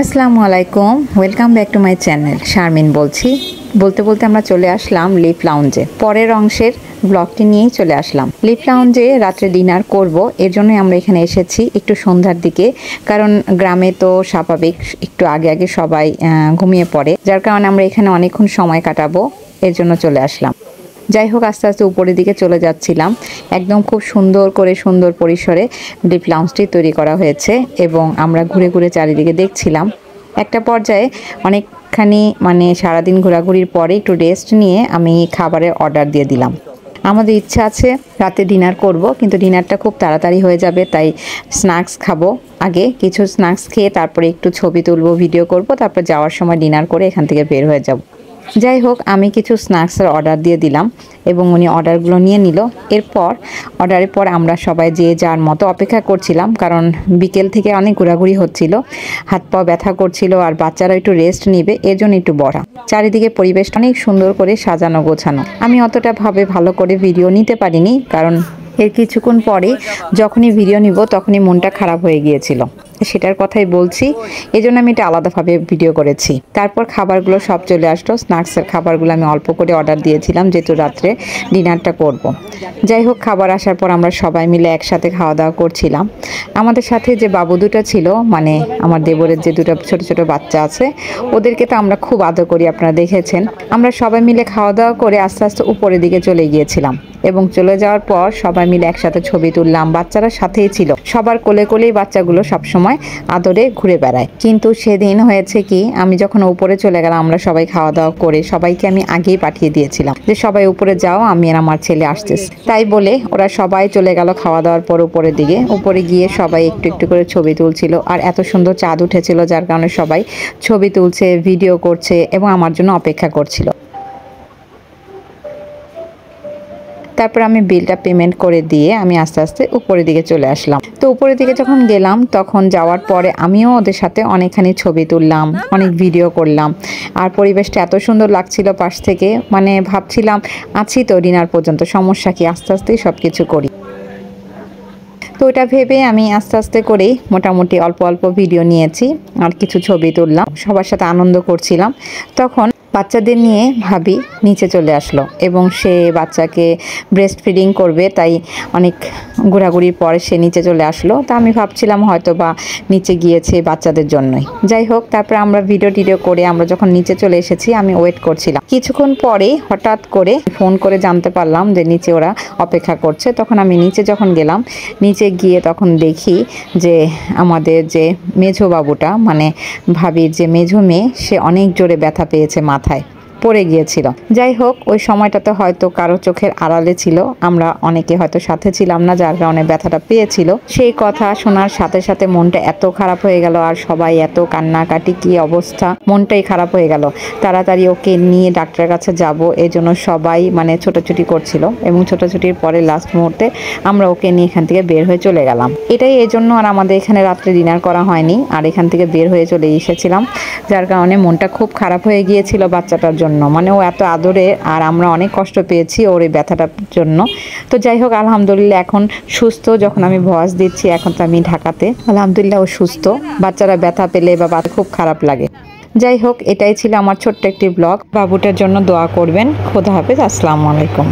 আসসালামু আলাইকুম, welcome back to my channel. Sharmin বলছি। বলতে বলতে আমরা চলে আসলাম লিপ লাউঞ্জে। পরের অংশের ব্লগটি নিয়েই চলে আসলাম। লিপ লাউঞ্জে রাত্রে ডিনার করব, এর জন্যই আমরা এখানে এসেছি একটু সন্ধ্যার দিকে। কারণ গ্রামে তো স্বাভাবিক একটু আগে আগে সবাই ঘুমিয়ে পড়ে, যার কারণে আমরা এখানে অনেকক্ষণ সময় কাটাবো, এর জন্য চলে আসলাম। যাই হোক, আস্তে আস্তে উপরের দিকে চলে যাচ্ছিলাম। একদম খুব সুন্দর করে সুন্দর পরিসরে লিপ লাউঞ্জটি তৈরি করা হয়েছে এবং আমরা ঘুরে ঘুরে চারিদিকে দেখছিলাম। একটা পর্যায়ে অনেকখানি সারাদিন ঘোরাঘুরির পরে একটু রেস্ট নিয়ে আমি খাবারের অর্ডার দিয়ে দিলাম। আমাদের ইচ্ছা আছে রাতে ডিনার করব, কিন্তু ডিনারটা খুব তাড়াতাড়ি হয়ে যাবে, তাই স্ন্যাক্স খাবো। আগে কিছু স্ন্যাক্স খেয়ে তারপরে একটু ছবি তুলবো, ভিডিও করব, তারপর যাওয়ার সময় ডিনার করে এখান থেকে বের হয়ে যাব। যাই হোক, আমি কিছু স্ন্যাক্সের অর্ডার দিয়ে দিলাম এবং উনি অর্ডারগুলো নিয়ে নিল। এরপর অর্ডারের পর আমরা সবাই যে যার মতো অপেক্ষা করছিলাম, কারণ বিকেল থেকে অনেক ঘোরাঘুরি হচ্ছিল, হাত পা ব্যথা করছিল আর বাচ্চারা একটু রেস্ট নিবে, এর জন্য একটু বসা। চারিদিকে পরিবেশটা অনেক সুন্দর করে সাজানো গোছানো। আমি অতটা ভালো করে ভিডিও নিতে পারিনি, কারণ এর কিছুক্ষণ পরে যখনই ভিডিও নিব তখনই মনটা খারাপ হয়ে গিয়েছিল, সেটার কথাই বলছি। এই জন্য আমি এটা আলাদাভাবে ভিডিও করেছি। তারপর খাবারগুলো সব চলে আসলো। স্ন্যাক্সের খাবারগুলো আমি অল্প করে অর্ডার দিয়েছিলাম, যেহেতু রাত্রে ডিনারটা করব। যাই হোক, খাবার আসার পর আমরা সবাই মিলে একসাথে খাওয়া দাওয়া করছিলাম। আমাদের সাথে যে বাবু দুটো ছিল, আমার দেবরের যে দুটো ছোট ছোট বাচ্চা আছে, ওদেরকে তো আমরা খুব আদর করি, আপনারা দেখেছেন। আমরা সবাই মিলে খাওয়া দাওয়া করে আস্তে আস্তে উপরের দিকে চলে গিয়েছিলাম এবং চলে যাওয়ার পর সবাই মিলে একসাথে ছবি তুললাম। বাচ্চারা সাথেই ছিল, সবার কোলে কোলেই বাচ্চাগুলো সবসময় আদরে ঘুরে বেড়ায়। কিন্তু সেদিন হয়েছে কি, আমি যখন উপরে চলে গেলাম, আমরা সবাই খাওয়া দাওয়া করে সবাইকে আমি আগেই পাঠিয়ে দিয়েছিলাম যে সবাই উপরে যাও, আমি আর আমার ছেলে আসতেছি। তাই বলে ওরা সবাই চলে গেল খাওয়া দাওয়ার পর উপরের দিকে। উপরে গিয়ে সবাই একটু একটু করে ছবি তুলছিল, আর এত সুন্দর চাঁদ উঠেছিল, যার কারণে সবাই ছবি তুলছে, ভিডিও করছে এবং আমার জন্য অপেক্ষা করছিল। তারপর আমি বিলটা পেমেন্ট করে দিয়ে আমি আস্তে আস্তে উপরের দিকে চলে আসলাম। তো উপরের দিকে যখন গেলাম, তখন যাওয়ার পরে আমিও ওদের সাথে অনেকখানি ছবি তুললাম, অনেক ভিডিও করলাম। আর পরিবেশটা এত সুন্দর লাগছিল পাশ থেকে, ভাবছিলাম আছি তো ডিনার পর্যন্ত, সমস্যা কি, আস্তে আস্তেই সব কিছু করি। তো ওটা ভেবে আমি আস্তে আস্তে করেই মোটামুটি অল্প অল্প ভিডিও নিয়েছি আর কিছু ছবি তুললাম, সবার সাথে আনন্দ করছিলাম। তখন বাচ্চাদের নিয়ে ভাবি নিচে চলে আসলো এবং সে বাচ্চাকে ব্রেস্ট ফিডিং করবে, তাই অনেক ঘোরাঘুরির পরে সে নিচে চলে আসলো। তা আমি ভাবছিলাম হয়তো বা নিচে গিয়েছে বাচ্চাদের জন্যই। যাই হোক, তারপরে আমরা ভিডিও করে আমরা যখন নিচে চলে এসেছি, আমি ওয়েট করছিলাম। কিছুক্ষণ পরে হঠাৎ করে ফোন করে জানতে পারলাম যে নিচে ওরা অপেক্ষা করছে। তখন আমি নিচে যখন গেলাম, নিচে গিয়ে তখন দেখি যে আমাদের যে মেঝো বাবুটা, ভাবির যে মেঝো মেয়ে, সে অনেক জোরে ব্যথা পেয়েছে, মাথায় পড়ে গিয়েছিল। যাই হোক, ওই সময়টাতে হয়তো কারো চোখের আড়ালে ছিল, আমরা অনেকে হয়তো সাথে ছিলাম না, যার কারণে ব্যথাটা পেয়েছিল। সেই কথা শোনার সাথে সাথে মনটা এত খারাপ হয়ে গেল, আর সবাই এত কান্নাকাটি, কি অবস্থা, মনটাই খারাপ হয়ে গেল। তাড়াতাড়ি ওকে নিয়ে ডাক্তারের কাছে যাব, এই জন্য সবাই ছোটাছুটি করছিল এবং ছোটাছুটির পরে লাস্ট মুহূর্তে আমরা ওকে নিয়ে এখান থেকে বের হয়ে চলে গেলাম। এটাই এই জন্য আর আমাদের এখানে রাত্রে ডিনার করা হয়নি, আর এখান থেকে বের হয়ে চলে এসেছিলাম, যার কারণে মনটা খুব খারাপ হয়ে গিয়েছিল বাচ্চাটার জন্য। ও এত আদরে, আর আমরা অনেক কষ্ট পেয়েছি ওর এই ব্যথাটার জন্য। তো যাই হোক, আলহামদুলিল্লাহ এখন সুস্থ। যখন আমি ভয়েস দিচ্ছি, এখন তো আমি ঢাকাতে, আলহামদুলিল্লাহ ও সুস্থ। বাচ্চারা ব্যথা পেলে বা খুব খারাপ লাগে। যাই হোক, এটাই ছিল আমার ছোট্ট একটি ব্লগ। বাবুটার জন্য দোয়া করবেন। খোদা হাফেজ, আসসালামু আলাইকুম।